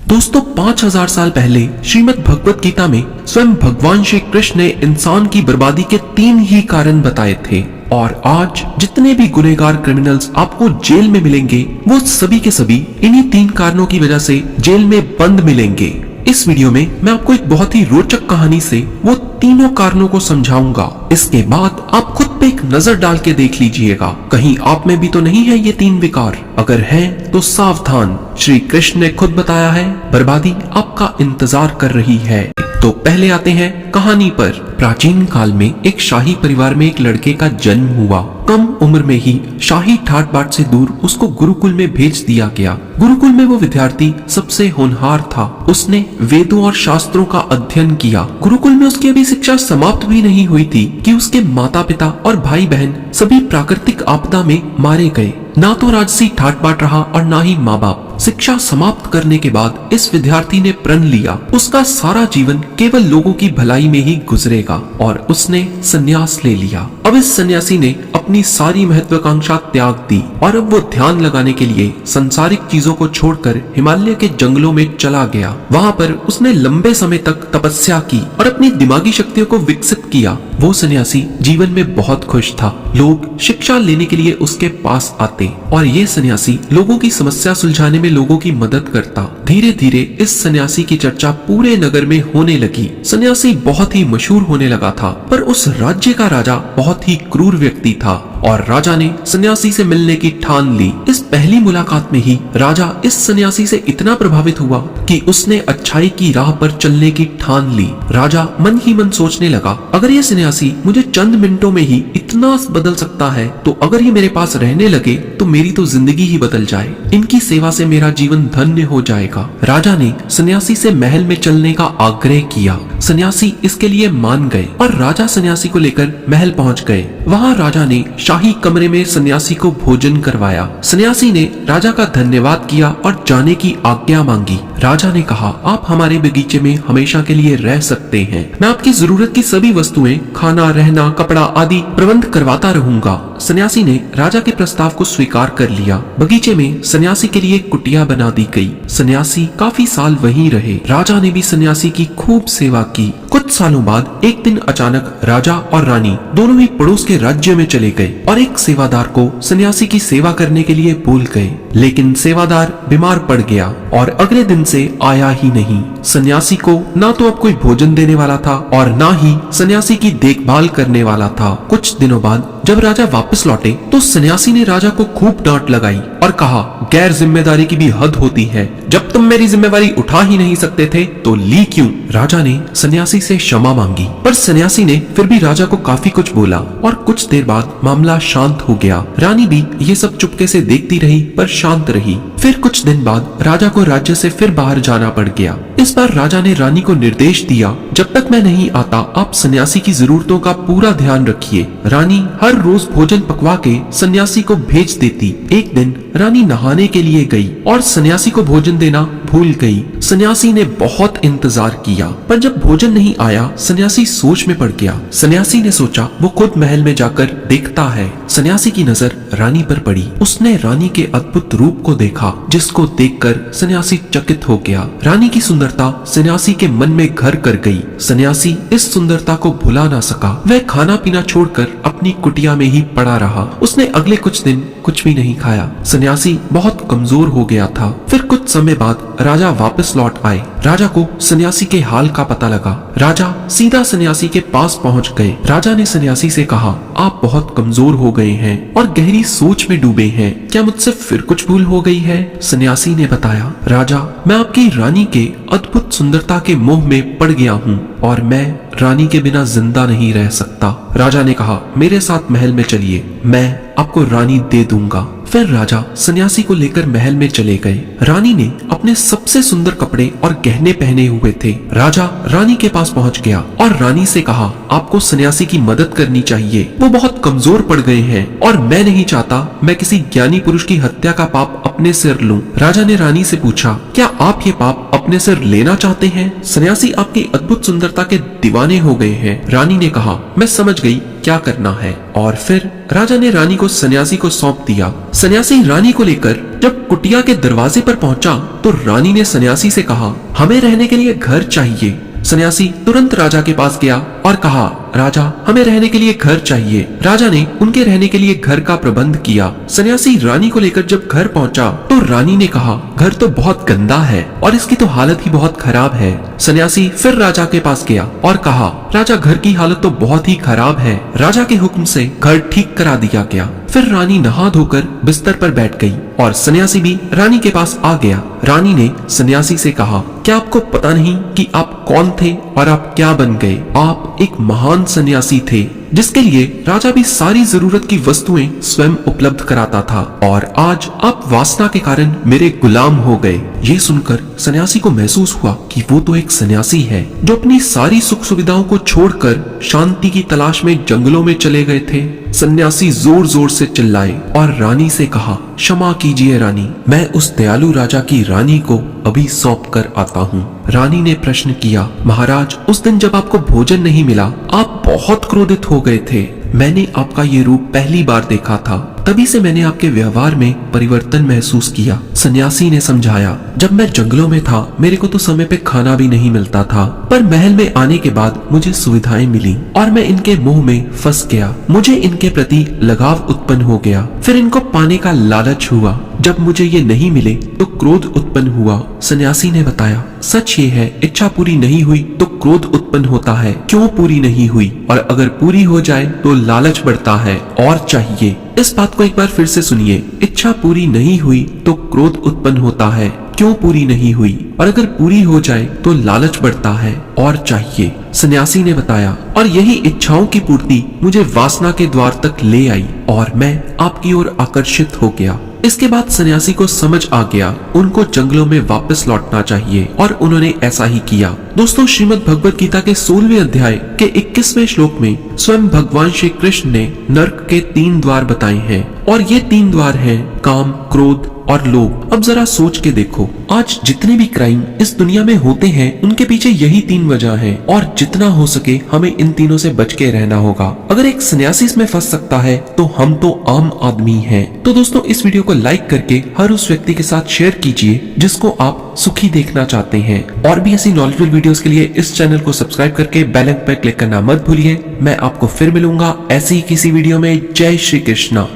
दोस्तों 5000 साल पहले श्रीमद् भगवत गीता में स्वयं भगवान श्री कृष्ण ने इंसान की बर्बादी के 3 ही कारण बताए थे। और आज जितने भी गुनहगार क्रिमिनल्स आपको जेल में मिलेंगे वो सभी के सभी इन्हीं 3 कारणों की वजह से जेल में बंद मिलेंगे। इस वीडियो में मैं आपको एक बहुत ही रोचक कहानी से वो तीनों कारणों को समझाऊंगा। इसके बाद आप खुद पे एक नजर डाल के देख लीजिएगा, कहीं आप में भी तो नहीं है ये 3 विकार। अगर है तो सावधान, श्री कृष्ण ने खुद बताया है बर्बादी आपका इंतजार कर रही है। तो पहले आते हैं कहानी पर। प्राचीन काल में एक शाही परिवार में एक लड़के का जन्म हुआ। कम उम्र में ही शाही ठाट बाट से दूर उसको गुरुकुल में भेज दिया गया। गुरुकुल में वो विद्यार्थी सबसे होनहार था। उसने वेदों और शास्त्रों का अध्ययन किया। गुरुकुल में उसकी अभी शिक्षा समाप्त भी नहीं हुई थी कि उसके माता पिता और भाई बहन सभी प्राकृतिक आपदा में मारे गए। ना तो राजसी ठाट बाट रहा और ना ही माँ बाप। शिक्षा समाप्त करने के बाद इस विद्यार्थी ने प्रण लिया उसका सारा जीवन केवल लोगों की भलाई में ही गुजरेगा और उसने संन्यास ले लिया। अब इस सन्यासी ने अपनी सारी महत्वाकांक्षा त्याग दी और अब वो ध्यान लगाने के लिए सांसारिक चीजों को छोड़कर हिमालय के जंगलों में चला गया। वहाँ पर उसने लंबे समय तक तपस्या की और अपनी दिमागी शक्तियों को विकसित किया। वो सन्यासी जीवन में बहुत खुश था। लोग शिक्षा लेने के लिए उसके पास आते और ये सन्यासी लोगों की समस्या सुलझाने में लोगों की मदद करता। धीरे धीरे इस सन्यासी की चर्चा पूरे नगर में होने लगी। सन्यासी बहुत ही मशहूर होने लगा था, पर उस राज्य का राजा बहुत ही क्रूर व्यक्ति था और राजा ने सन्यासी से मिलने की ठान ली। इस पहली मुलाकात में ही राजा इस सन्यासी से इतना प्रभावित हुआ कि उसने अच्छाई की राह पर चलने की ठान ली। राजा मन ही मन सोचने लगा, अगर ये सन्यासी मुझे चंद मिनटों में ही इतना बदल सकता है तो अगर ये मेरे पास रहने लगे तो मेरी तो जिंदगी ही बदल जाए। इनकी सेवा से मेरा जीवन धन्य हो जाएगा। राजा ने सन्यासी से महल में चलने का आग्रह किया। सन्यासी इसके लिए मान गए और राजा सन्यासी को लेकर महल पहुंच गए। वहां राजा ने शाही कमरे में सन्यासी को भोजन करवाया। सन्यासी ने राजा का धन्यवाद किया और जाने की आज्ञा मांगी। राजा ने कहा, आप हमारे बगीचे में हमेशा के लिए रह सकते हैं। मैं आपकी जरूरत की सभी वस्तुएं, खाना, रहना, कपड़ा आदि प्रबंध करवाता रहूंगा। सन्यासी ने राजा के प्रस्ताव को स्वीकार कर लिया। बगीचे में सन्यासी के लिए कुटिया बना दी गई। सन्यासी काफी साल वहीं रहे। राजा ने भी सन्यासी की खूब सेवा की। कुछ सालों बाद एक दिन अचानक राजा और रानी दोनों ही पड़ोस के राज्य में चले गए और एक सेवादार को सन्यासी की सेवा करने के लिए बोल गए। लेकिन सेवादार बीमार पड़ गया और अगले दिन से आया ही नहीं। सन्यासी को ना तो अब कोई भोजन देने वाला था और ना ही सन्यासी की देखभाल करने वाला था। कुछ दिनों बाद जब राजा वापस लौटे तो सन्यासी ने राजा को खूब डांट लगाई और कहा, गैर जिम्मेदारी की भी हद होती है। जब तुम मेरी जिम्मेवारी उठा ही नहीं सकते थे तो ली क्यों? राजा ने सन्यासी से क्षमा मांगी, पर सन्यासी ने फिर भी राजा को काफी कुछ बोला और कुछ देर बाद मामला शांत हो गया। रानी भी ये सब चुपके से देखती रही पर शांत रही। फिर कुछ दिन बाद राजा को राज्य से फिर बाहर जाना पड़ गया। इस बार राजा ने रानी को निर्देश दिया, जब तक मैं नहीं आता आप सन्यासी की जरूरतों का पूरा ध्यान रखिए। रानी हर रोज भोजन पकवा के सन्यासी को भेज देती। एक दिन रानी नहाने के लिए गई और सन्यासी को भोजन देना भूल गई। सन्यासी ने बहुत इंतजार किया पर जब भोजन नहीं आया सन्यासी सोच में पड़ गया। सन्यासी ने सोचा वो खुद महल में जाकर देखता है। सन्यासी की नजर रानी पर पड़ी। उसने रानी के अद्भुत रूप को देखा जिसको देखकर सन्यासी चकित हो गया। रानी की सुंदरता सन्यासी के मन में घर कर गई। सन्यासी इस सुंदरता को भुला ना सका। वह खाना पीना छोड़कर अपनी कुटिया में ही पड़ा रहा। उसने अगले कुछ दिन कुछ भी नहीं खाया। सन्यासी बहुत कमजोर हो गया था। फिर कुछ समय बाद राजा वापस लौट आए। राजा को सन्यासी के हाल का पता लगा। राजा सीधा सन्यासी के पास पहुंच गए। राजा ने सन्यासी से कहा, आप बहुत कमजोर हो गए हैं और गहरी सोच में डूबे हैं। क्या मुझसे फिर कुछ भूल हो गई है? सन्यासी ने बताया, राजा मैं आपकी रानी के अद्भुत सुंदरता के मोह में पड़ गया हूँ और मैं रानी के बिना जिंदा नहीं रह सकता। राजा ने कहा, मेरे साथ महल में चलिए, मैं आपको रानी दे दूंगा। फिर राजा सन्यासी को लेकर महल में चले गए। रानी ने अपने सबसे सुंदर कपड़े और गहने पहने हुए थे। राजा रानी के पास पहुंच गया और रानी से कहा, आपको सन्यासी की मदद करनी चाहिए। वो बहुत कमजोर पड़ गए हैं और मैं नहीं चाहता मैं किसी ज्ञानी पुरुष की हत्या का पाप अपने सिर लूं। राजा ने रानी से पूछा, क्या आप ये पाप अपने सिर लेना चाहते हैं? सन्यासी आपकी अद्भुत सुंदरता के दीवाने हो गए हैं। रानी ने कहा, मैं समझ गई क्या करना है। और फिर राजा ने रानी को सन्यासी को सौंप दिया। सन्यासी रानी को लेकर जब कुटिया के दरवाजे पर पहुंचा तो रानी ने सन्यासी से कहा, हमें रहने के लिए घर चाहिए। सन्यासी तुरंत राजा के पास गया और कहा, राजा हमें रहने के लिए घर चाहिए। राजा ने उनके रहने के लिए घर का प्रबंध किया। सन्यासी रानी को लेकर जब घर पहुंचा तो रानी ने कहा, घर तो बहुत गंदा है और इसकी तो हालत ही बहुत खराब है। सन्यासी फिर राजा के पास गया और कहा, राजा घर की हालत तो बहुत ही खराब है। राजा के हुक्म से घर ठीक करा दिया गया। फिर रानी नहा धोकर बिस्तर पर बैठ गई और सन्यासी भी रानी के पास आ गया। रानी ने सन्यासी से कहा, क्या आपको पता नहीं कि आप कौन थे और आप क्या बन गए? आप एक महान सन्यासी थे जिसके लिए राजा भी सारी जरूरत की वस्तुएं स्वयं उपलब्ध कराता था, और आज आप वासना के कारण मेरे गुलाम हो गए। ये सुनकर सन्यासी को महसूस हुआ कि वो तो एक सन्यासी है जो अपनी सारी सुख सुविधाओं को छोड़कर शांति की तलाश में जंगलों में चले गए थे। सन्यासी जोर जोर से चिल्लाए और रानी से कहा, क्षमा कीजिए रानी, मैं उस दयालु राजा की रानी को अभी सौंप कर आता हूँ। रानी ने प्रश्न किया, महाराज उस दिन जब आपको भोजन नहीं मिला आप बहुत क्रोधित हो गए थे। मैंने आपका ये रूप पहली बार देखा था, तभी से मैंने आपके व्यवहार में परिवर्तन महसूस किया। सन्यासी ने समझाया, जब मैं जंगलों में था मेरे को तो समय पे खाना भी नहीं मिलता था, पर महल में आने के बाद मुझे सुविधाएं मिली और मैं इनके मोह में फंस गया। मुझे इनके प्रति लगाव उत्पन्न हो गया, फिर इनको पाने का लालच हुआ। जब मुझे ये नहीं मिले तो क्रोध उत्पन्न हुआ। सन्यासी ने बताया, सच ये है, इच्छा पूरी नहीं हुई तो क्रोध उत्पन्न होता है। क्यों पूरी नहीं हुई? और अगर पूरी हो जाए तो लालच बढ़ता है और चाहिए। इस बात को एक बार फिर से सुनिए, इच्छा पूरी नहीं हुई तो क्रोध उत्पन्न होता है। क्यों पूरी नहीं हुई? और अगर पूरी हो जाए तो लालच बढ़ता है और चाहिए। सन्यासी ने बताया, और यही इच्छाओं की पूर्ति मुझे वासना के द्वार तक ले आई और मैं आपकी ओर आकर्षित हो गया। इसके बाद सन्यासी को समझ आ गया उनको जंगलों में वापस लौटना चाहिए और उन्होंने ऐसा ही किया। दोस्तों, श्रीमद् भगवत गीता के 16वें अध्याय के 21वें श्लोक में स्वयं भगवान श्री कृष्ण ने नर्क के 3 द्वार बताए हैं, और ये 3 द्वार हैं काम, क्रोध और लोभ। अब जरा सोच के देखो, आज जितने भी क्राइम इस दुनिया में होते हैं उनके पीछे यही 3 वजह हैं, और जितना हो सके हमें इन तीनों से बच के रहना होगा। अगर एक सन्यासी इसमें फंस सकता है तो हम तो आम आदमी हैं। तो दोस्तों, इस वीडियो को लाइक करके हर उस व्यक्ति के साथ शेयर कीजिए जिसको आप सुखी देखना चाहते हैं, और भी ऐसी नॉलेजेबल वीडियोस के लिए इस चैनल को सब्सक्राइब करके बेल आइकन पर क्लिक करना मत भूलिए। मैं आपको फिर मिलूंगा ऐसी ही किसी वीडियो में। जय श्री कृष्णा।